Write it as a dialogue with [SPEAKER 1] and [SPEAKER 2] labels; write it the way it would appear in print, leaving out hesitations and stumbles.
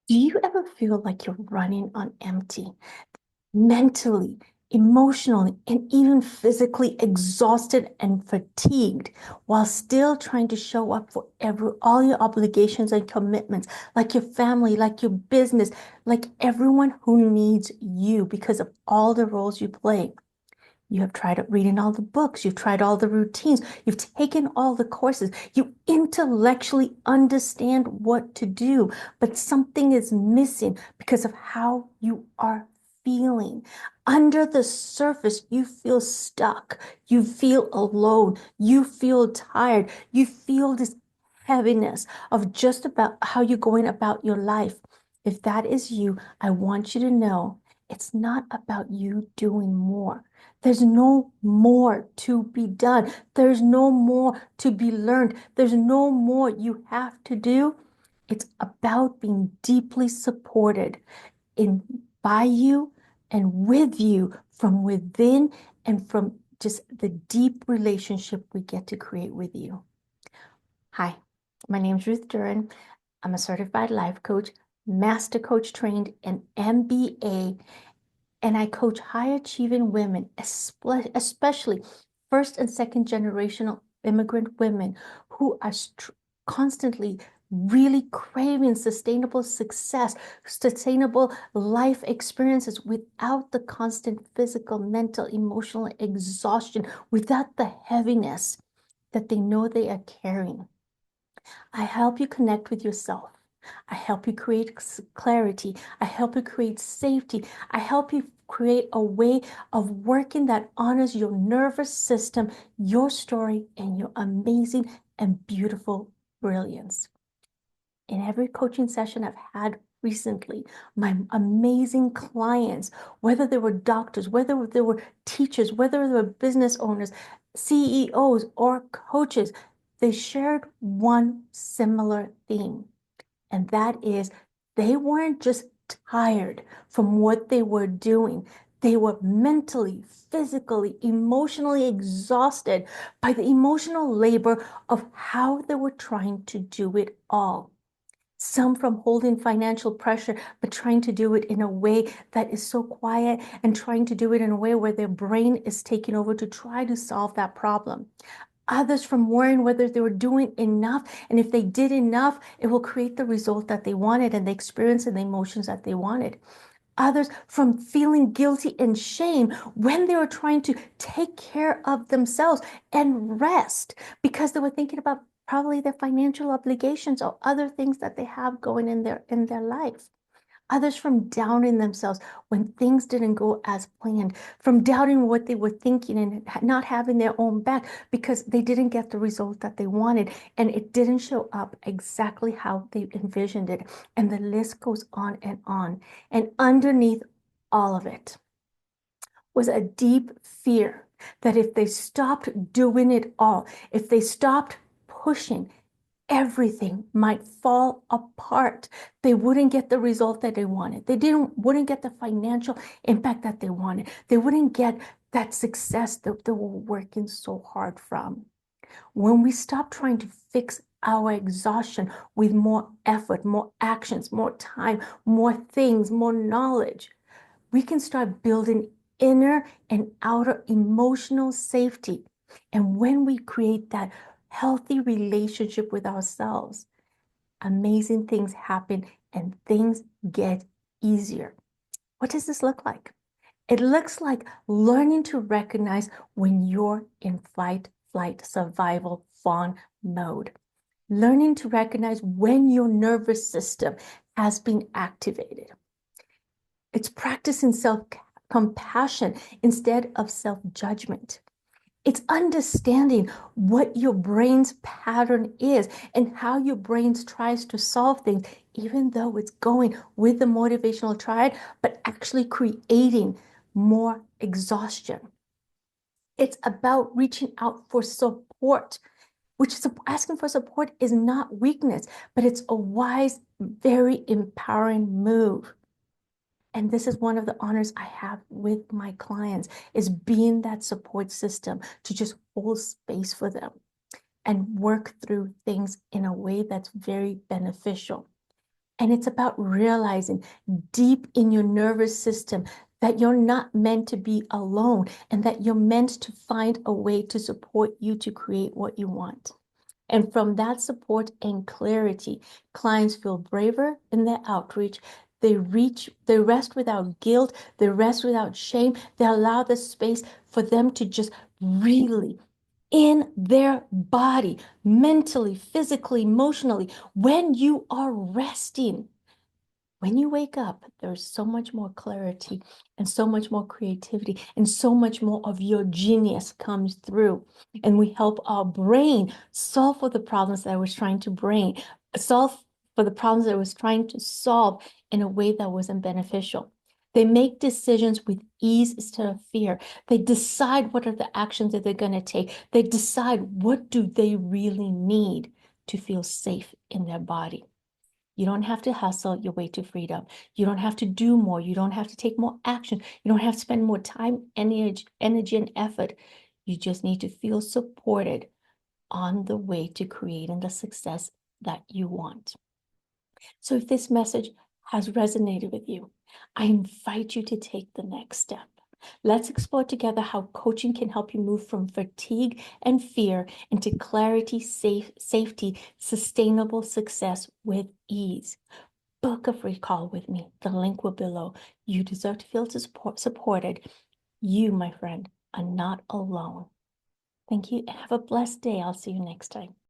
[SPEAKER 1] Do you ever feel like you're running on empty, mentally, emotionally, and even physically exhausted and fatigued while still trying to show up for all your obligations and commitments, like your family, like your business, like everyone who needs you because of all the roles you play? You have tried reading all the books. You've tried all the routines. You've taken all the courses. You intellectually understand what to do, but something is missing because of how you are feeling. Under the surface, you feel stuck. You feel alone. You feel tired. You feel this heaviness of just about how you're going about your life. If that is you, I want you to know it's not about you doing more. There's no more to be done. There's no more to be learned. There's no more you have to do. It's about being deeply supported in by you and with you from within and from just the deep relationship we get to create with you. Hi, my name's Ruth Duran. I'm a certified life coach, master coach trained, and MBA, and I coach high achieving women, especially first and second generational immigrant women who are constantly really craving sustainable success, sustainable life experiences without the constant physical, mental, emotional exhaustion, without the heaviness that they know they are carrying. I help you connect with yourself. I help you create clarity. I help you create safety. I help you create a way of working that honors your nervous system, your story, and your amazing and beautiful brilliance. In every coaching session I've had recently, my amazing clients, whether they were doctors, whether they were teachers, whether they were business owners, CEOs, or coaches, they shared one similar theme. And that is they weren't just tired from what they were doing. They were mentally, physically, emotionally exhausted by the emotional labor of how they were trying to do it all. Some from holding financial pressure, but trying to do it in a way that is so quiet and trying to do it in a way where their brain is taking over to try to solve that problem. Others from worrying whether they were doing enough, and if they did enough, it will create the result that they wanted and the experience and the emotions that they wanted. Others from feeling guilty and shame when they were trying to take care of themselves and rest because they were thinking about probably their financial obligations or other things that they have going in their life. Others from doubting themselves when things didn't go as planned, from doubting what they were thinking and not having their own back because they didn't get the result that they wanted and it didn't show up exactly how they envisioned it. And the list goes on and on. And underneath all of it was a deep fear that if they stopped doing it all, if they stopped pushing, everything might fall apart. They wouldn't get the result that they wanted. Wouldn't get the financial impact that they wanted. They wouldn't get that success that they were working so hard from. When we stop trying to fix our exhaustion with more effort, more actions, more time, more things, more knowledge, we can start building inner and outer emotional safety. And when we create that healthy relationship with ourselves, amazing things happen and things get easier. What does this look like? It looks like learning to recognize when you're in fight, flight, survival, fawn mode. Learning to recognize when your nervous system has been activated. It's practicing self-compassion instead of self-judgment. It's understanding what your brain's pattern is and how your brain tries to solve things, even though it's going with the motivational triad, but actually creating more exhaustion. It's about reaching out for support, which is asking for support is not weakness, but it's a wise, very empowering move. And this is one of the honors I have with my clients is being that support system to just hold space for them and work through things in a way that's very beneficial. And it's about realizing deep in your nervous system that you're not meant to be alone and that you're meant to find a way to support you to create what you want. And from that support and clarity, clients feel braver in their outreach. They rest without guilt, they rest without shame. They allow the space for them to just really in their body, mentally, physically, emotionally. When you are resting, when you wake up, there's so much more clarity and so much more creativity and so much more of your genius comes through. And we help our brain solve for the problems that I was trying to solve for the problems that I was trying to solve in a way that wasn't beneficial. They make decisions with ease instead of fear. They decide what are the actions that they're going to take. They decide what do they really need to feel safe in their body. You don't have to hustle your way to freedom. You don't have to do more. You don't have to take more action. You don't have to spend more time, energy, and effort. You just need to feel supported on the way to creating the success that you want. So if this message has resonated with you, I invite you to take the next step. Let's explore together how coaching can help you move from fatigue and fear into clarity, safety, sustainable success with ease. Book a free call with me. The link will be below. You deserve to feel supported. You, my friend, are not alone. Thank you and have a blessed day. I'll see you next time.